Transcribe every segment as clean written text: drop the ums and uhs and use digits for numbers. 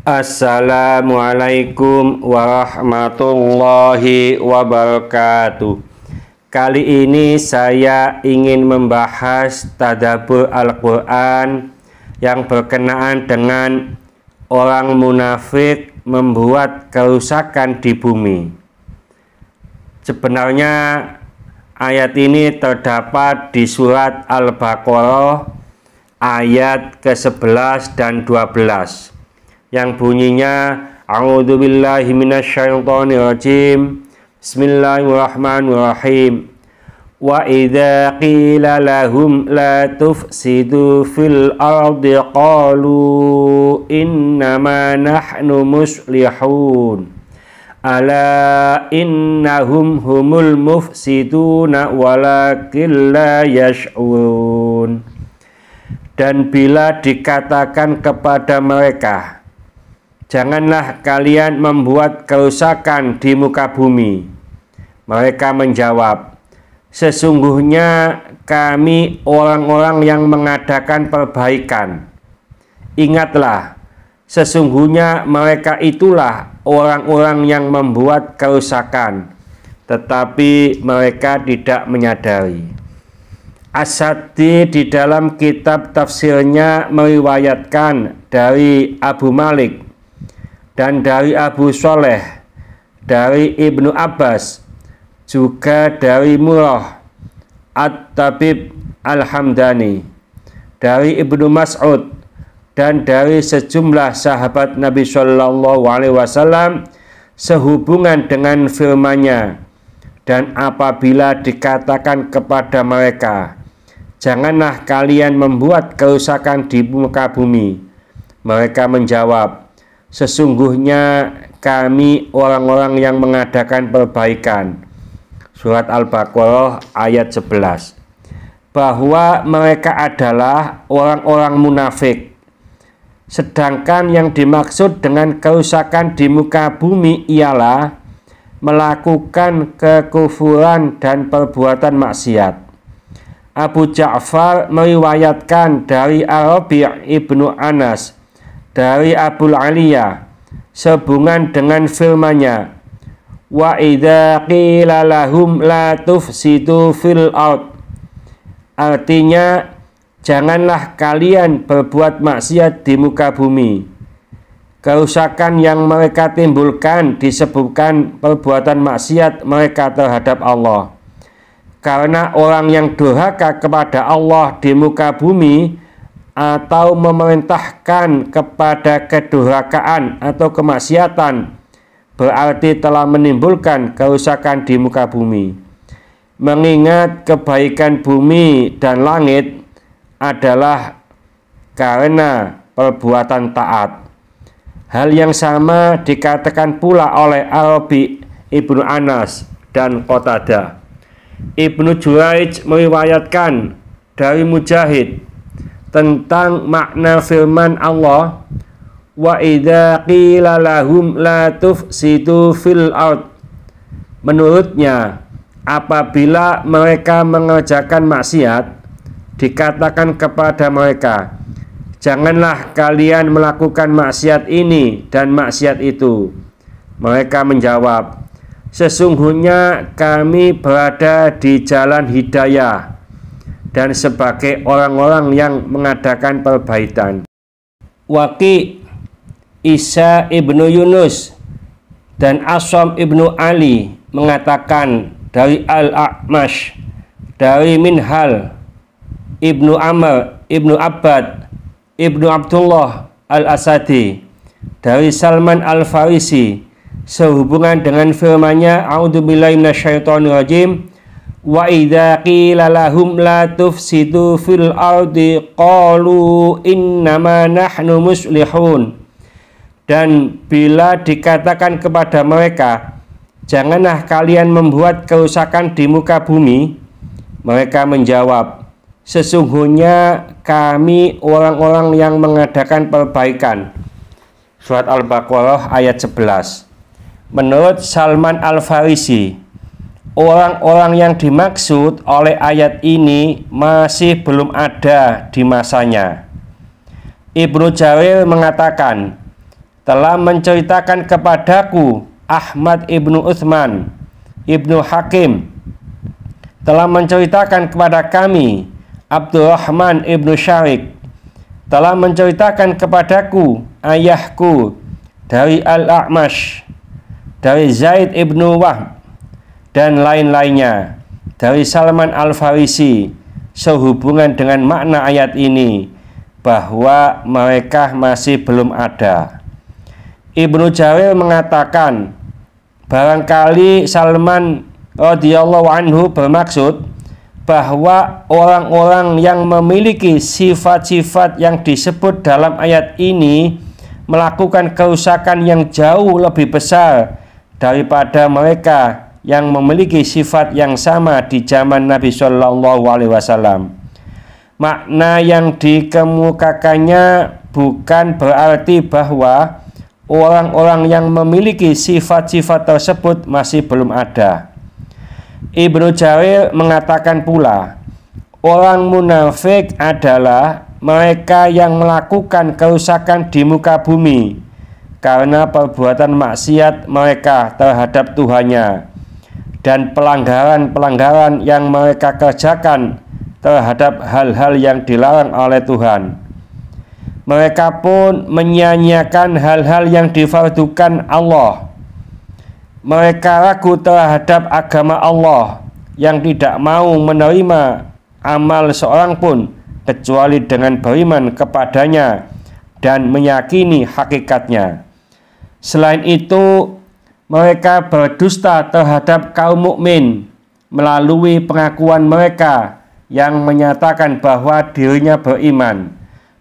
Assalamualaikum warahmatullahi wabarakatuh. Kali ini saya ingin membahas tadabbur Al-Quran yang berkenaan dengan orang munafik membuat kerusakan di bumi. Sebenarnya ayat ini terdapat di surat Al-Baqarah ayat ke-11 dan 12 yang bunyinya A'udzubillahi minasyaitonirrajim. Bismillahirrahmanirrahim. Wa idza qila lahum la tufsidu fil ardi qalu innama nahnu muslihun ala innahum humul mufsiduna walakin la yash'urun. Dan bila dikatakan kepada mereka, janganlah kalian membuat kerusakan di muka bumi, mereka menjawab, sesungguhnya kami orang-orang yang mengadakan perbaikan. Ingatlah, sesungguhnya mereka itulah orang-orang yang membuat kerusakan, tetapi mereka tidak menyadari. As-Sadi di dalam kitab tafsirnya meriwayatkan dari Abu Malik dan dari Abu Sholeh, dari Ibnu Abbas, juga dari Murrah At-Tabib Al-Hamdani, dari Ibnu Mas'ud, dan dari sejumlah sahabat Nabi Shallallahu Alaihi Wasallam sehubungan dengan firman-Nya. Dan apabila dikatakan kepada mereka, janganlah kalian membuat kerusakan di muka bumi, mereka menjawab, sesungguhnya kami orang-orang yang mengadakan perbaikan. Surat Al-Baqarah ayat 11. Bahwa mereka adalah orang-orang munafik. Sedangkan yang dimaksud dengan kerusakan di muka bumi ialah melakukan kekufuran dan perbuatan maksiat. Abu Ja'far meriwayatkan dari Ar-Rabi' ibnu Anas, dari Abul Aliyah, sehubungan dengan firman-Nya, wa idza qila lahum la tufsidu fil ard. Artinya, janganlah kalian berbuat maksiat di muka bumi. Kerusakan yang mereka timbulkan disebabkan perbuatan maksiat mereka terhadap Allah. Karena orang yang durhaka kepada Allah di muka bumi atau memerintahkan kepada kedurhakaan atau kemaksiatan berarti telah menimbulkan kerusakan di muka bumi. Mengingat kebaikan bumi dan langit adalah karena perbuatan taat. Hal yang sama dikatakan pula oleh Ar-Rabi' ibnu Anas dan Qatadah. Ibnu Juraij meriwayatkan dari Mujahid tentang makna firman Allah, wa idza qila lahum la tufsidu fil ard. Menurutnya, apabila mereka mengerjakan maksiat, dikatakan kepada mereka, janganlah kalian melakukan maksiat ini dan maksiat itu. Mereka menjawab, sesungguhnya kami berada di jalan hidayah dan sebagai orang-orang yang mengadakan perbaikan. Waqi', Isa ibnu Yunus, dan Asham ibnu Ali mengatakan dari Al-A'mash, dari Minhal ibnu Amr ibnu Abbad Ibnu Abdullah Al-Asadi, dari Salman Al-Farisi, sehubungan dengan firman-Nya, A'udzubillahi minasyaitonirrajim, wa idza qila lahum la tufsidu fil ardi qalu innama nahnu muslihun. Dan bila dikatakan kepada mereka, janganlah kalian membuat kerusakan di muka bumi, mereka menjawab, sesungguhnya kami orang-orang yang mengadakan perbaikan. Surat Al-Baqarah ayat 11. Menurut Salman Al-Farisi, orang-orang yang dimaksud oleh ayat ini masih belum ada di masanya. Ibnu Jarir mengatakan, telah menceritakan kepadaku Ahmad ibnu Utsman ibnu Hakim, telah menceritakan kepada kami Abdurrahman ibnu Syarik, telah menceritakan kepadaku ayahku dari Al-A'mash, dari Zaid ibnu Wahb, dan lain-lainnya dari Salman Al-Farisi, sehubungan dengan makna ayat ini, bahwa mereka masih belum ada. Ibnu Jarir mengatakan, barangkali Salman radhiyallahu anhu bermaksud bahwa orang-orang yang memiliki sifat-sifat yang disebut dalam ayat ini melakukan kerusakan yang jauh lebih besar daripada mereka yang memiliki sifat yang sama di zaman Nabi Shallallahu Alaihi Wasallam. Makna yang dikemukakannya bukan berarti bahwa orang-orang yang memiliki sifat-sifat tersebut masih belum ada. Ibnu Jarir mengatakan pula, orang munafik adalah mereka yang melakukan kerusakan di muka bumi karena perbuatan maksiat mereka terhadap Tuhannya dan pelanggaran-pelanggaran yang mereka kerjakan terhadap hal-hal yang dilarang oleh Tuhan. Mereka pun menyia-nyiakan hal-hal yang difardukan Allah. Mereka ragu terhadap agama Allah yang tidak mau menerima amal seorang pun kecuali dengan beriman kepadanya dan meyakini hakikatnya. Selain itu, mereka berdusta terhadap kaum mukmin melalui pengakuan mereka yang menyatakan bahwa dirinya beriman,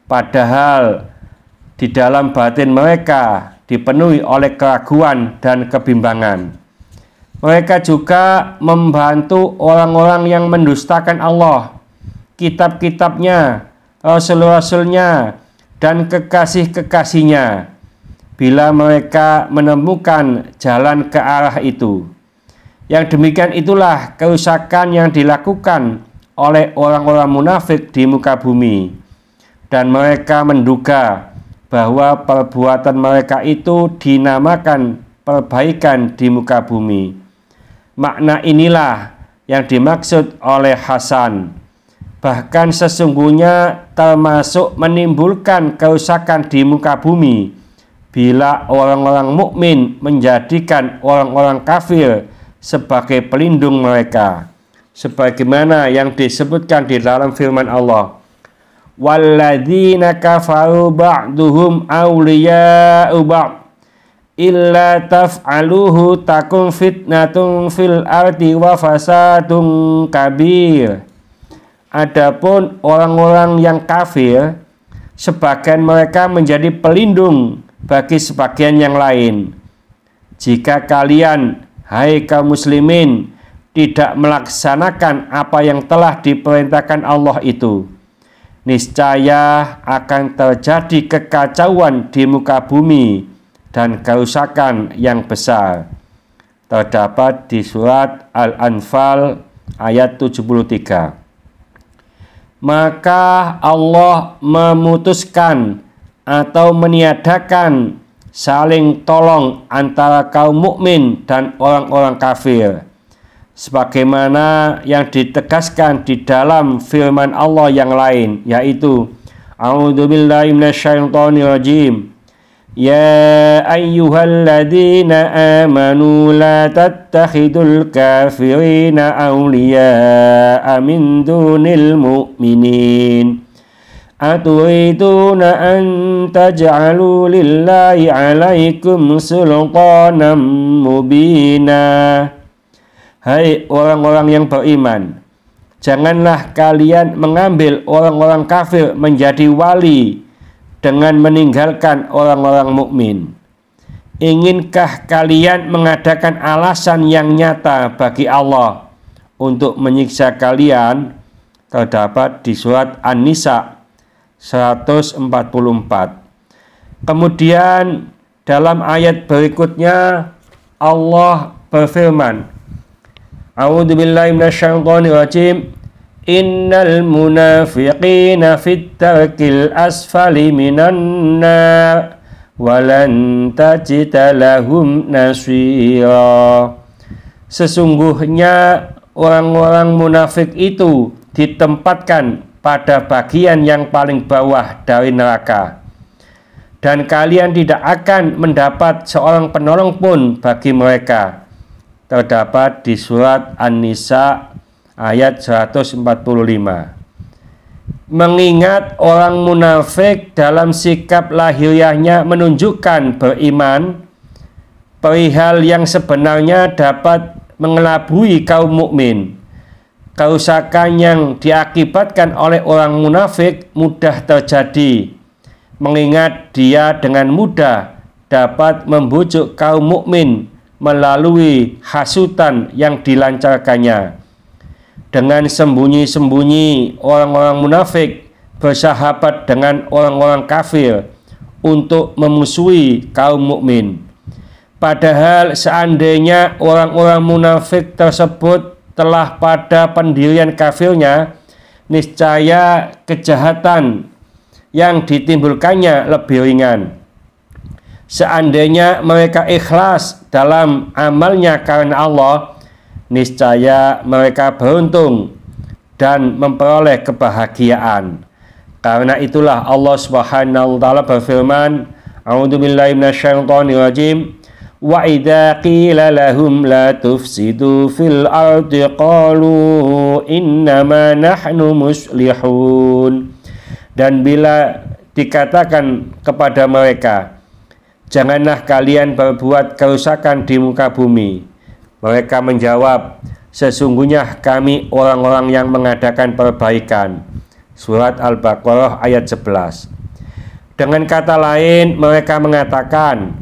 padahal di dalam batin mereka dipenuhi oleh keraguan dan kebimbangan. Mereka juga membantu orang-orang yang mendustakan Allah, kitab-kitabnya, rasul-rasulnya, dan kekasih-kekasihnya, bila mereka menemukan jalan ke arah itu. Yang demikian itulah kerusakan yang dilakukan oleh orang-orang munafik di muka bumi, dan mereka menduga bahwa perbuatan mereka itu dinamakan perbaikan di muka bumi. Makna inilah yang dimaksud oleh Hasan. Bahkan sesungguhnya termasuk menimbulkan kerusakan di muka bumi bila orang-orang mukmin menjadikan orang-orang kafir sebagai pelindung mereka, sebagaimana yang disebutkan di dalam firman Allah, walladzina kafaru ba'duhum awliya'u ba'd illa taf'aluhu takun fitnatun fil ardi wa fasadun kabir. Adapun orang-orang yang kafir, sebagian mereka menjadi pelindung bagi sebagian yang lain. Jika kalian, hai kaum muslimin, tidak melaksanakan apa yang telah diperintahkan Allah itu, niscaya akan terjadi kekacauan di muka bumi dan kerusakan yang besar. Terdapat di surat Al-Anfal ayat 73. Maka Allah memutuskan atau meniadakan saling tolong antara kaum mukmin dan orang-orang kafir, sebagaimana yang ditegaskan di dalam firman Allah yang lain, yaitu A'udzubillahi minasyaitonirrajim. Ya ayyuhalladzina amanu la tattakhidul kafirina awliya'a min dunil mu'minin aturiduna an taj'alu lillahi 'alaikum sultanan mubina. Hai orang-orang yang beriman, janganlah kalian mengambil orang-orang kafir menjadi wali dengan meninggalkan orang-orang mukmin. Inginkah kalian mengadakan alasan yang nyata bagi Allah untuk menyiksa kalian? Terdapat di surat An-Nisa 144. Kemudian dalam ayat berikutnya Allah berfirman, A'udzubillahi minasyaitonirrajim. Innal munafiqina fit tarkil asfali minan nar walan tajida lahum nasira. Sesungguhnya orang-orang munafik itu ditempatkan pada bagian yang paling bawah dari neraka, dan kalian tidak akan mendapat seorang penolong pun bagi mereka. Terdapat di surat An-Nisa ayat 145. Mengingat orang munafik dalam sikap lahiriahnya menunjukkan beriman, perihal yang sebenarnya dapat mengelabui kaum mukmin. Kerusakan yang diakibatkan oleh orang munafik mudah terjadi, mengingat dia dengan mudah dapat membujuk kaum mukmin melalui hasutan yang dilancarkannya. Dengan sembunyi-sembunyi orang-orang munafik bersahabat dengan orang-orang kafir untuk memusuhi kaum mukmin. Padahal seandainya orang-orang munafik tersebut telah pada pendirian kafirnya, niscaya kejahatan yang ditimbulkannya lebih ringan. Seandainya mereka ikhlas dalam amalnya karena Allah, niscaya mereka beruntung dan memperoleh kebahagiaan. Karena itulah Allah Subhanahu wa taala berfirman, A'udzubillahi minasyaitonirrajim, wa idza qila lahum la tufsidu fil ardi qalu innama nahnu muslihun. Dan bila dikatakan kepada mereka, janganlah kalian berbuat kerusakan di muka bumi, mereka menjawab, sesungguhnya kami orang-orang yang mengadakan perbaikan. Surat Al-Baqarah ayat 11. Dengan kata lain, mereka mengatakan,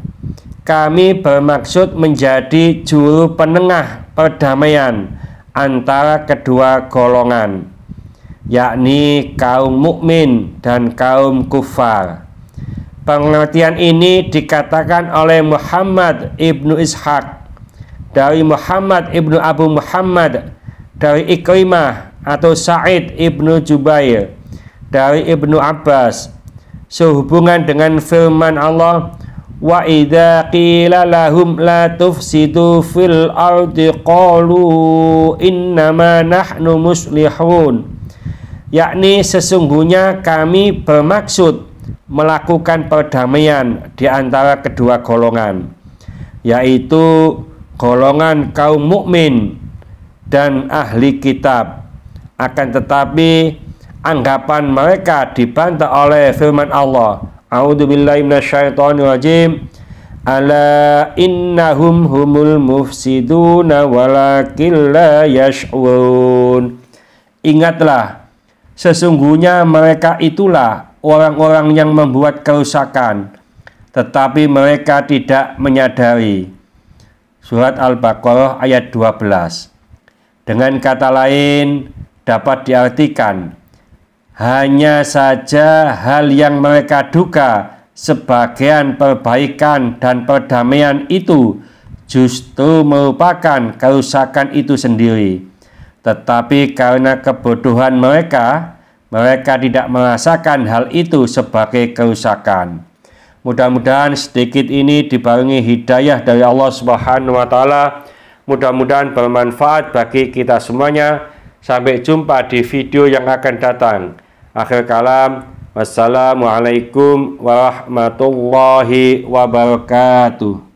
kami bermaksud menjadi juru penengah perdamaian antara kedua golongan, yakni kaum mukmin dan kaum kufar. Pengertian ini dikatakan oleh Muhammad ibnu Ishaq dari Muhammad ibnu Abu Muhammad, dari Ikrimah atau Sa'id ibnu Jubair, dari Ibnu Abbas, sehubungan dengan firman Allah, wa idza qila lahum la tufsidu fil ardi qalu innama nahnu muslihun, yakni sesungguhnya kami bermaksud melakukan perdamaian di antara kedua golongan, yaitu golongan kaum mukmin dan ahli kitab. Akan tetapi anggapan mereka dibantah oleh firman Allah, A'udzubillahi minasyaitonirrajim, ala innahum humul mufsiduna walakin la yash'urun. Ingatlah, sesungguhnya mereka itulah orang-orang yang membuat kerusakan, tetapi mereka tidak menyadari. Surat Al-Baqarah ayat 12. Dengan kata lain, dapat diartikan, hanya saja hal yang mereka duga sebagian perbaikan dan perdamaian itu justru merupakan kerusakan itu sendiri. Tetapi karena kebodohan mereka, mereka tidak merasakan hal itu sebagai kerusakan. Mudah-mudahan sedikit ini dibarengi hidayah dari Allah Subhanahu wa taala. Mudah-mudahan bermanfaat bagi kita semuanya. Sampai jumpa di video yang akan datang. Akhir kalam, wassalamualaikum warahmatullahi wabarakatuh.